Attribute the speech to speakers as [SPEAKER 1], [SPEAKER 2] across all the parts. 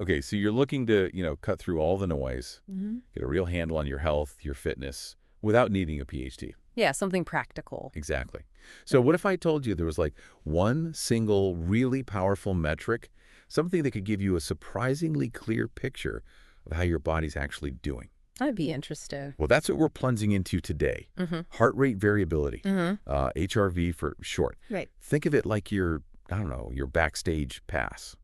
[SPEAKER 1] Okay, so you're looking to, cut through all the noise,
[SPEAKER 2] Hmm.
[SPEAKER 1] get a real handle on your health, your fitness, without needing a PhD.
[SPEAKER 2] Yeah, something practical.
[SPEAKER 1] Exactly. So
[SPEAKER 2] Yeah.
[SPEAKER 1] what if I told you there was like one single really powerful metric, something that could give you a surprisingly clear picture of how your body's actually doing?
[SPEAKER 2] I'd be interested.
[SPEAKER 1] Well, that's what we're plunging into today.
[SPEAKER 2] Mm-hmm.
[SPEAKER 1] Heart rate variability,
[SPEAKER 2] Mm-hmm.
[SPEAKER 1] HRV for short.
[SPEAKER 2] Right.
[SPEAKER 1] Think of it like your, I don't know, your backstage pass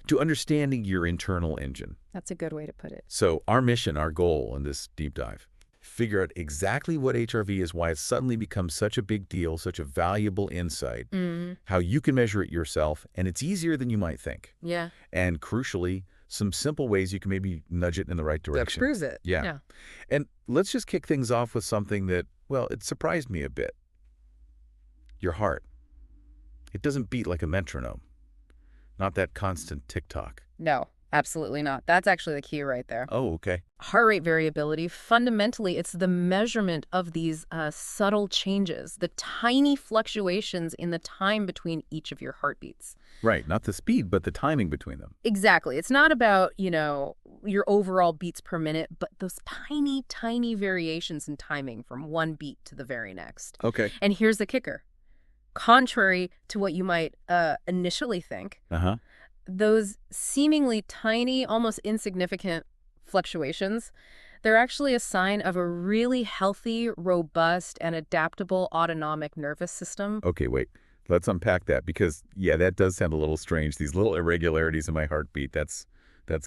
[SPEAKER 1] to understanding your internal engine.
[SPEAKER 2] That's a good way to put it.
[SPEAKER 1] So our mission, our goal in this deep dive, figure out exactly what HRV is, why it's suddenly become such a big deal, such a valuable insight,
[SPEAKER 2] Mm.
[SPEAKER 1] how you can measure it yourself, and it's easier than you might think.
[SPEAKER 2] Yeah.
[SPEAKER 1] And crucially, some simple ways you can maybe nudge it in the right
[SPEAKER 2] That
[SPEAKER 1] direction.
[SPEAKER 2] proves it.
[SPEAKER 1] Yeah.
[SPEAKER 2] Yeah.
[SPEAKER 1] And let's just kick things off with something that, well, it surprised me a bit. Your heart. It doesn't beat like a metronome. Not that constant tick-tock.
[SPEAKER 2] No, absolutely not. That's actually the key right there.
[SPEAKER 1] Oh, okay.
[SPEAKER 2] Heart rate variability, fundamentally, it's the measurement of these subtle changes, the tiny fluctuations in the time between each of your heartbeats.
[SPEAKER 1] Right. Not the speed, but the timing between them.
[SPEAKER 2] Exactly. It's not about, your overall beats per minute, but those tiny, tiny variations in timing from one beat to the very next.
[SPEAKER 1] Okay.
[SPEAKER 2] And here's the kicker. Contrary to what you might initially think,
[SPEAKER 1] Uh-huh.
[SPEAKER 2] those seemingly tiny, almost insignificant fluctuations, they're actually a sign of a really healthy, robust, and adaptable autonomic nervous system.
[SPEAKER 1] Okay, wait. Let's unpack that because, yeah, that does sound a little strange. These little irregularities in my heartbeat, that's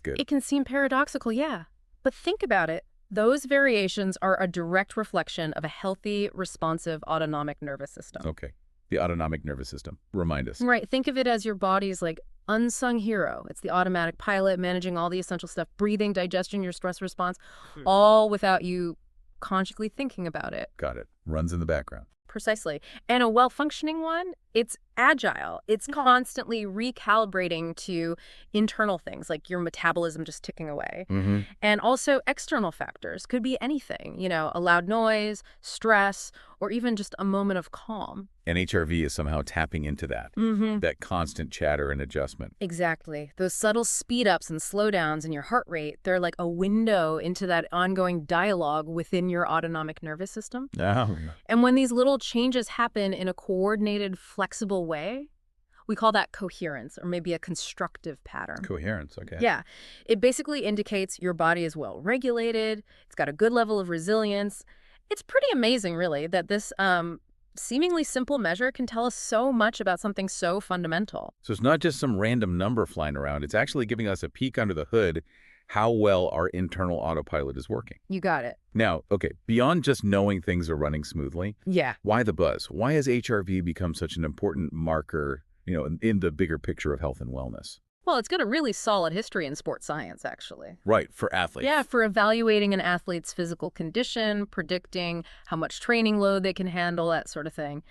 [SPEAKER 1] good.
[SPEAKER 2] It can seem paradoxical, yeah. But think about it. Those variations are a direct reflection of a healthy, responsive autonomic nervous system.
[SPEAKER 1] Okay. The autonomic nervous system. Remind us.
[SPEAKER 2] Right. Think of it as your body's like unsung hero. It's the automatic pilot managing all the essential stuff, breathing, digestion, your stress response, all without you consciously thinking about it.
[SPEAKER 1] Got it. Runs in the background.
[SPEAKER 2] Precisely. And a well-functioning one, it's agile. It's constantly recalibrating to internal things like your metabolism just ticking away.
[SPEAKER 1] Mm-hmm.
[SPEAKER 2] And also external factors could be anything, a loud noise, stress, or even just a moment of calm.
[SPEAKER 1] And HRV is somehow tapping into that.
[SPEAKER 2] Mm-hmm.
[SPEAKER 1] That constant chatter and adjustment.
[SPEAKER 2] Exactly. Those subtle speed-ups and slowdowns in your heart rate, they're like a window into that ongoing dialogue within your autonomic nervous system.
[SPEAKER 1] Oh.
[SPEAKER 2] And when these little changes happen in a coordinated, flexible way, we call that coherence, or maybe a constructive pattern.
[SPEAKER 1] Coherence, okay.
[SPEAKER 2] Yeah. It basically indicates your body is well regulated, it's got a good level of resilience. It's pretty amazing, really, that this seemingly simple measure can tell us so much about something so fundamental.
[SPEAKER 1] So it's not just some random number flying around. It's actually giving us a peek under the hood how well our internal autopilot is working.
[SPEAKER 2] You got it.
[SPEAKER 1] Now, okay, beyond just knowing things are running smoothly,
[SPEAKER 2] Yeah.
[SPEAKER 1] why the buzz? Why has HRV become such an important marker, in the bigger picture of health and wellness?
[SPEAKER 2] Well, it's got a really solid history in sports science, actually.
[SPEAKER 1] Right, for athletes.
[SPEAKER 2] Yeah, for evaluating an athlete's physical condition, predicting how much training load they can handle, that sort of thing.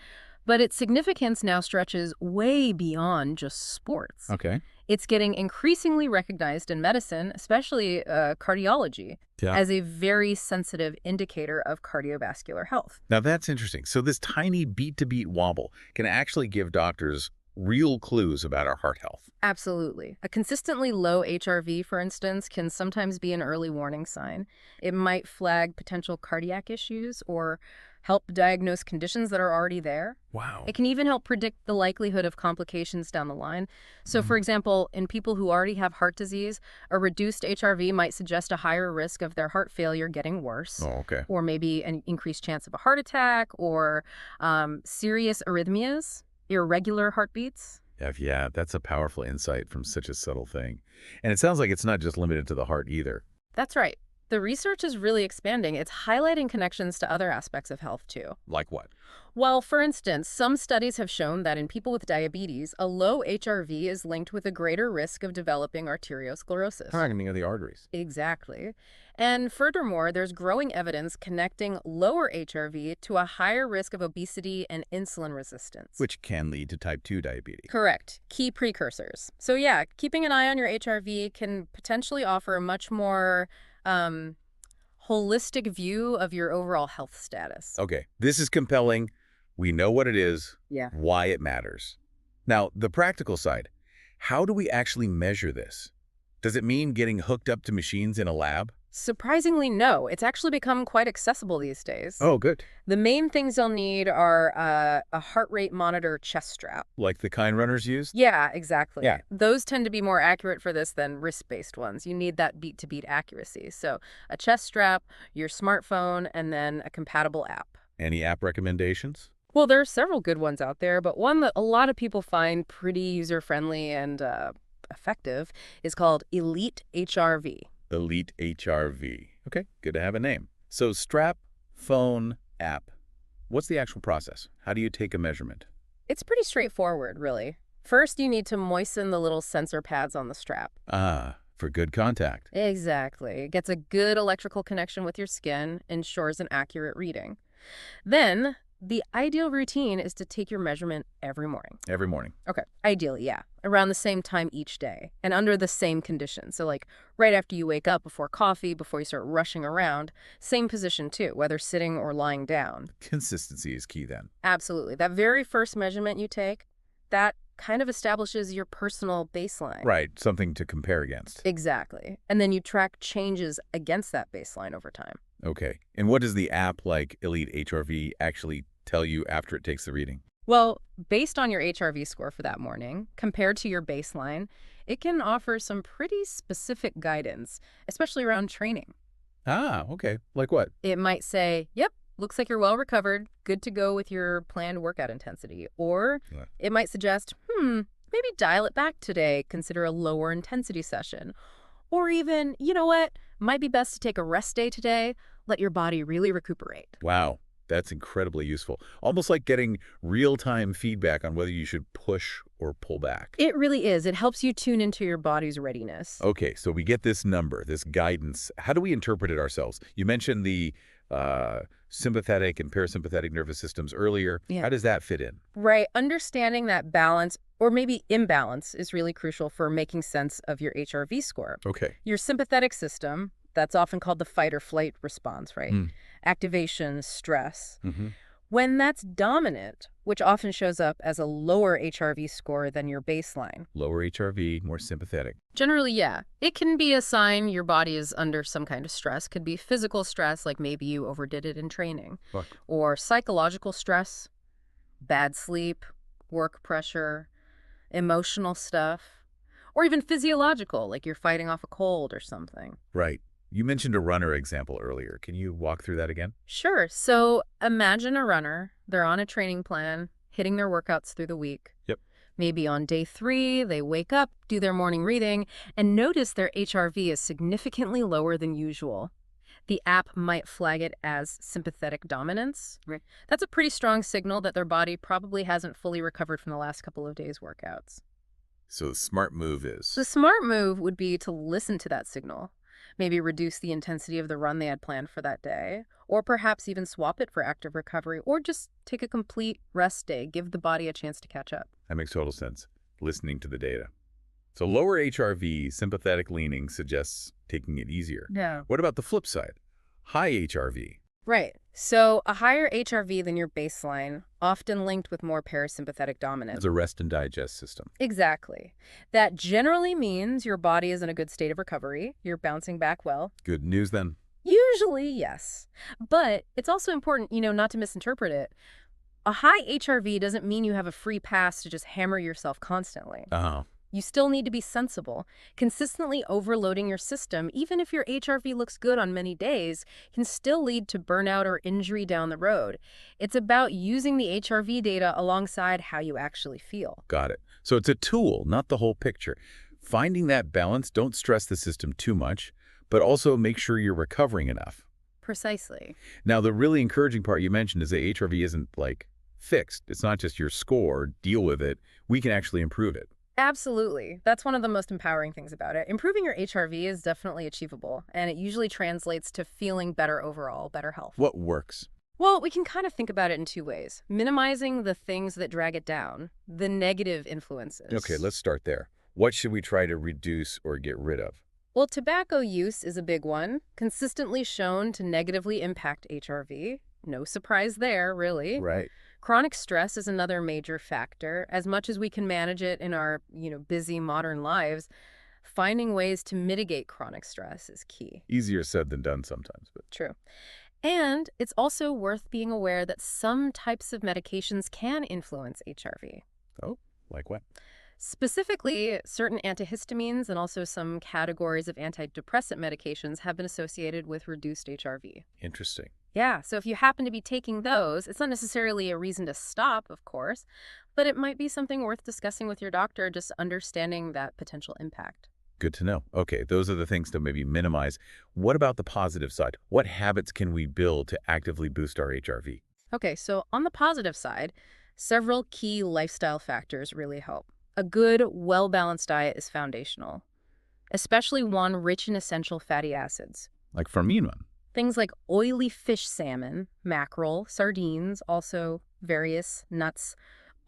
[SPEAKER 2] But its significance now stretches way beyond just sports.
[SPEAKER 1] Okay.
[SPEAKER 2] It's getting increasingly recognized in medicine, especially cardiology, as a very sensitive indicator of cardiovascular health.
[SPEAKER 1] Now that's interesting. So this tiny beat-to-beat wobble can actually give doctors real clues about our heart health.
[SPEAKER 2] Absolutely. A consistently low HRV, for instance, can sometimes be an early warning sign. It might flag potential cardiac issues or help diagnose conditions that are already there.
[SPEAKER 1] Wow.
[SPEAKER 2] It can even help predict the likelihood of complications down the line. So, for example, in people who already have heart disease, a reduced HRV might suggest a higher risk of their heart failure getting worse.
[SPEAKER 1] Oh, okay.
[SPEAKER 2] Or maybe an increased chance of a heart attack or serious arrhythmias, irregular heartbeats.
[SPEAKER 1] Yeah, that's a powerful insight from such a subtle thing. And it sounds like it's not just limited to the heart either.
[SPEAKER 2] That's right. The research is really expanding. It's highlighting connections to other aspects of health, too.
[SPEAKER 1] Like what?
[SPEAKER 2] Well, for instance, some studies have shown that in people with diabetes, a low HRV is linked with a greater risk of developing arteriosclerosis.
[SPEAKER 1] Hardening of the arteries.
[SPEAKER 2] Exactly. And furthermore, there's growing evidence connecting lower HRV to a higher risk of obesity and insulin resistance.
[SPEAKER 1] Which can lead to type 2 diabetes.
[SPEAKER 2] Correct. Key precursors. So yeah, keeping an eye on your HRV can potentially offer a much more holistic view of your overall health status.
[SPEAKER 1] Okay, this is compelling. We know what it is,
[SPEAKER 2] Yeah.
[SPEAKER 1] why it matters. Now, the practical side, how do we actually measure this? Does it mean getting hooked up to machines in a lab?
[SPEAKER 2] Surprisingly, no. It's actually become quite accessible these days.
[SPEAKER 1] Oh, good.
[SPEAKER 2] The main things you'll need are a heart rate monitor chest strap.
[SPEAKER 1] Like the kind runners used?
[SPEAKER 2] Yeah, exactly.
[SPEAKER 1] Yeah.
[SPEAKER 2] Those tend to be more accurate for this than wrist-based ones. You need that beat-to-beat accuracy. So a chest strap, your smartphone, and then a compatible app.
[SPEAKER 1] Any app recommendations?
[SPEAKER 2] Well, there are several good ones out there, but one that a lot of people find pretty user-friendly and effective is called Elite HRV.
[SPEAKER 1] Elite HRV. Okay, good to have a name. So strap, phone, app. What's the actual process? How do you take a measurement?
[SPEAKER 2] It's pretty straightforward, really. First, you need to moisten the little sensor pads on the strap.
[SPEAKER 1] Ah, for good contact.
[SPEAKER 2] Exactly. It gets a good electrical connection with your skin, ensures an accurate reading. Then, the ideal routine is to take your measurement every morning.
[SPEAKER 1] Every morning.
[SPEAKER 2] Okay. Ideally, yeah. Around the same time each day and under the same conditions. So like right after you wake up, before coffee, before you start rushing around, same position too, whether sitting or lying down.
[SPEAKER 1] Consistency is key then.
[SPEAKER 2] Absolutely. That very first measurement you take, that kind of establishes your personal baseline.
[SPEAKER 1] Right, something to compare against.
[SPEAKER 2] Exactly. And then you track changes against that baseline over time.
[SPEAKER 1] Okay. And what does the app like Elite HRV actually tell you after it takes the reading?
[SPEAKER 2] Well, based on your HRV score for that morning, compared to your baseline, it can offer some pretty specific guidance, especially around training.
[SPEAKER 1] Ah, okay. Like what?
[SPEAKER 2] It might say, yep, looks like you're well recovered, good to go with your planned workout intensity. Or
[SPEAKER 1] What?
[SPEAKER 2] it might suggest, maybe dial it back today, consider a lower intensity session. Or even, you know what, might be best to take a rest day today, let your body really recuperate.
[SPEAKER 1] Wow, that's incredibly useful. Almost like getting real-time feedback on whether you should push or pull back.
[SPEAKER 2] It really is. It helps you tune into your body's readiness.
[SPEAKER 1] Okay, so we get this number, this guidance. How do we interpret it ourselves? You mentioned the sympathetic and parasympathetic nervous systems earlier.
[SPEAKER 2] Yeah.
[SPEAKER 1] How does that fit in?
[SPEAKER 2] Right. Understanding that balance or maybe imbalance is really crucial for making sense of your HRV score.
[SPEAKER 1] Okay.
[SPEAKER 2] Your sympathetic system, that's often called the fight or flight response, right?
[SPEAKER 1] Mm.
[SPEAKER 2] Activation, stress.
[SPEAKER 1] Mm-hmm.
[SPEAKER 2] When that's dominant, which often shows up as a lower HRV score than your baseline.
[SPEAKER 1] Lower HRV, more sympathetic.
[SPEAKER 2] Generally, yeah. It can be a sign your body is under some kind of stress. Could be physical stress, like maybe you overdid it in training.
[SPEAKER 1] Fuck.
[SPEAKER 2] Or psychological stress, bad sleep, work pressure, emotional stuff. Or even physiological, like you're fighting off a cold or something.
[SPEAKER 1] Right. You mentioned a runner example earlier. Can you walk through that again?
[SPEAKER 2] Sure. So imagine a runner. They're on a training plan, hitting their workouts through the week.
[SPEAKER 1] Yep.
[SPEAKER 2] Maybe on day 3, they wake up, do their morning reading, and notice their HRV is significantly lower than usual. The app might flag it as sympathetic dominance.
[SPEAKER 1] Right.
[SPEAKER 2] That's a pretty strong signal that their body probably hasn't fully recovered from the last couple of days' workouts.
[SPEAKER 1] So the smart move is?
[SPEAKER 2] The smart move would be to listen to that signal. Maybe reduce the intensity of the run they had planned for that day, or perhaps even swap it for active recovery, or just take a complete rest day, give the body a chance to catch up.
[SPEAKER 1] That makes total sense. Listening to the data. So lower HRV, sympathetic leaning suggests taking it easier.
[SPEAKER 2] No.
[SPEAKER 1] What about the flip side? High HRV.
[SPEAKER 2] Right. So a higher HRV than your baseline, often linked with more parasympathetic dominance.
[SPEAKER 1] It's a rest and digest system.
[SPEAKER 2] Exactly. That generally means your body is in a good state of recovery. You're bouncing back well.
[SPEAKER 1] Good news then?
[SPEAKER 2] Usually, yes. But it's also important, not to misinterpret it. A high HRV doesn't mean you have a free pass to just hammer yourself constantly.
[SPEAKER 1] Oh.
[SPEAKER 2] You still need to be sensible. Consistently overloading your system, even if your HRV looks good on many days, can still lead to burnout or injury down the road. It's about using the HRV data alongside how you actually feel.
[SPEAKER 1] Got it. So it's a tool, not the whole picture. Finding that balance, don't stress the system too much, but also make sure you're recovering enough.
[SPEAKER 2] Precisely.
[SPEAKER 1] Now, the really encouraging part you mentioned is that HRV isn't, fixed. It's not just your score, deal with it. We can actually improve it.
[SPEAKER 2] Absolutely. That's one of the most empowering things about it. Improving your HRV is definitely achievable, and it usually translates to feeling better overall, better health.
[SPEAKER 1] What works?
[SPEAKER 2] Well, we can kind of think about it in 2 ways. Minimizing the things that drag it down, the negative influences.
[SPEAKER 1] Okay, let's start there. What should we try to reduce or get rid of?
[SPEAKER 2] Well, tobacco use is a big one, consistently shown to negatively impact HRV. No surprise there, really.
[SPEAKER 1] Right.
[SPEAKER 2] Chronic stress is another major factor. As much as we can manage it in our, busy modern lives, Finding ways to mitigate chronic stress is key.
[SPEAKER 1] Easier said than done sometimes, but
[SPEAKER 2] True. And it's also worth being aware that some types of medications can influence HRV.
[SPEAKER 1] oh, like what?
[SPEAKER 2] Specifically, certain antihistamines and also some categories of antidepressant medications have been associated with reduced HRV.
[SPEAKER 1] Interesting.
[SPEAKER 2] Yeah, so if you happen to be taking those, it's not necessarily a reason to stop, of course, but it might be something worth discussing with your doctor, just understanding that potential impact.
[SPEAKER 1] Good to know. Okay, those are the things to maybe minimize. What about the positive side? What habits can we build to actively boost our HRV?
[SPEAKER 2] Okay, so on the positive side, several key lifestyle factors really help. A good, well-balanced diet is foundational, especially one rich in essential fatty acids.
[SPEAKER 1] Like for me, one.
[SPEAKER 2] Things like oily fish salmon, mackerel, sardines, also various nuts,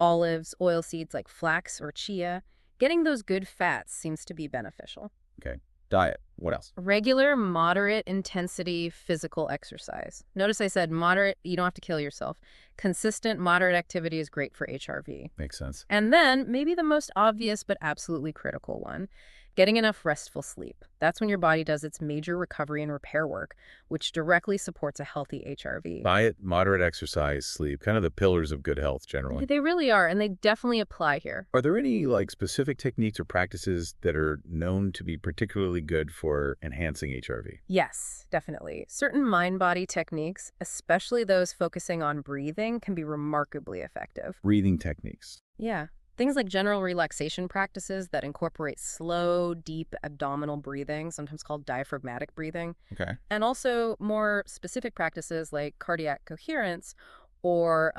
[SPEAKER 2] olives, oil seeds like flax or chia. Getting those good fats seems to be beneficial.
[SPEAKER 1] Okay. Diet. What else?
[SPEAKER 2] Regular, moderate intensity physical exercise. Notice I said moderate, you don't have to kill yourself. Consistent, moderate activity is great for HRV.
[SPEAKER 1] Makes sense.
[SPEAKER 2] And then, maybe the most obvious but absolutely critical one, getting enough restful sleep. That's when your body does its major recovery and repair work, which directly supports a healthy HRV.
[SPEAKER 1] Diet, moderate exercise, sleep, kind of the pillars of good health generally.
[SPEAKER 2] They really are, and they definitely apply here.
[SPEAKER 1] Are there any specific techniques or practices that are known to be particularly good for enhancing HRV?
[SPEAKER 2] Yes, definitely. Certain mind-body techniques, especially those focusing on breathing, can be remarkably effective.
[SPEAKER 1] Breathing techniques.
[SPEAKER 2] Yeah. Things like general relaxation practices that incorporate slow, deep abdominal breathing, sometimes called diaphragmatic breathing,
[SPEAKER 1] Okay.
[SPEAKER 2] and also more specific practices like cardiac coherence or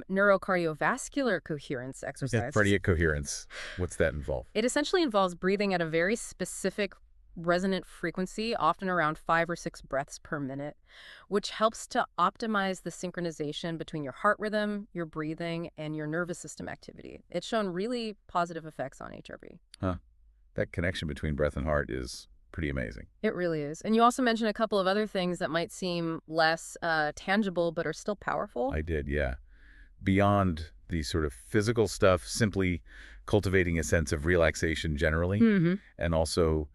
[SPEAKER 2] neurocardiovascular coherence exercises.
[SPEAKER 1] Cardiac coherence. What's that involve?
[SPEAKER 2] It essentially involves breathing at a very specific resonant frequency, often around 5 or 6 breaths per minute, which helps to optimize the synchronization between your heart rhythm, your breathing, and your nervous system activity. It's shown really positive effects on HRV.
[SPEAKER 1] Huh. That connection between breath and heart is pretty amazing.
[SPEAKER 2] It really is. And you also mentioned a couple of other things that might seem less tangible but are still powerful.
[SPEAKER 1] I did, yeah. Beyond the sort of physical stuff, simply cultivating a sense of relaxation generally, and also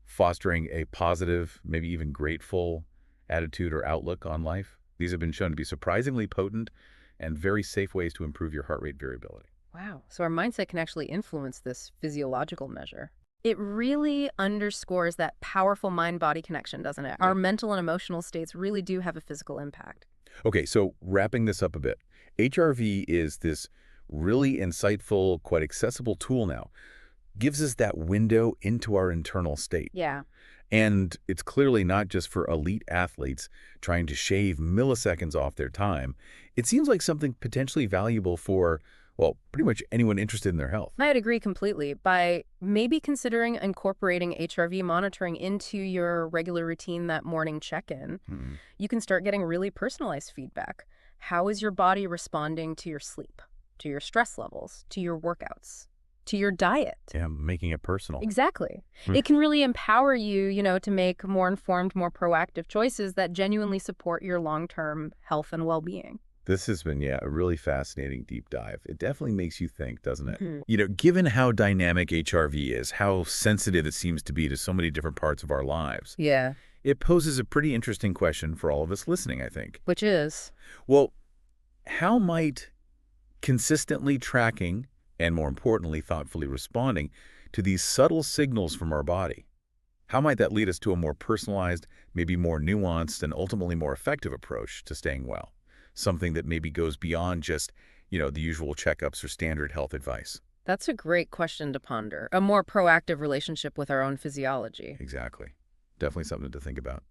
[SPEAKER 1] fostering a positive, maybe even grateful attitude or outlook on life. These have been shown to be surprisingly potent and very safe ways to improve your heart rate variability.
[SPEAKER 2] Wow. So our mindset can actually influence this physiological measure. It really underscores that powerful mind-body connection, doesn't it? Our mental and emotional states really do have a physical impact.
[SPEAKER 1] Okay, so wrapping this up a bit, HRV is this really insightful, quite accessible tool now. Gives us that window into our internal state.
[SPEAKER 2] Yeah.
[SPEAKER 1] And it's clearly not just for elite athletes trying to shave milliseconds off their time. It seems like something potentially valuable for, well, pretty much anyone interested in their health.
[SPEAKER 2] I'd agree completely. By maybe considering incorporating HRV monitoring into your regular routine, that morning check-in, you can start getting really personalized feedback. How is your body responding to your sleep, to your stress levels, to your workouts, to your diet?
[SPEAKER 1] Yeah, making it personal.
[SPEAKER 2] Exactly. It can really empower you, to make more informed, more proactive choices that genuinely support your long-term health and well-being.
[SPEAKER 1] This has been, a really fascinating deep dive. It definitely makes you think, doesn't it? Given how dynamic HRV is, how sensitive it seems to be to so many different parts of our lives,
[SPEAKER 2] Yeah.
[SPEAKER 1] it poses a pretty interesting question for all of us listening, I think.
[SPEAKER 2] Which is?
[SPEAKER 1] Well, how might consistently tracking and, more importantly, thoughtfully responding to these subtle signals from our body, how might that lead us to a more personalized, maybe more nuanced, and ultimately more effective approach to staying well? Something that maybe goes beyond just, the usual checkups or standard health advice.
[SPEAKER 2] That's a great question to ponder. A more proactive relationship with our own physiology.
[SPEAKER 1] Exactly. Definitely something to think about.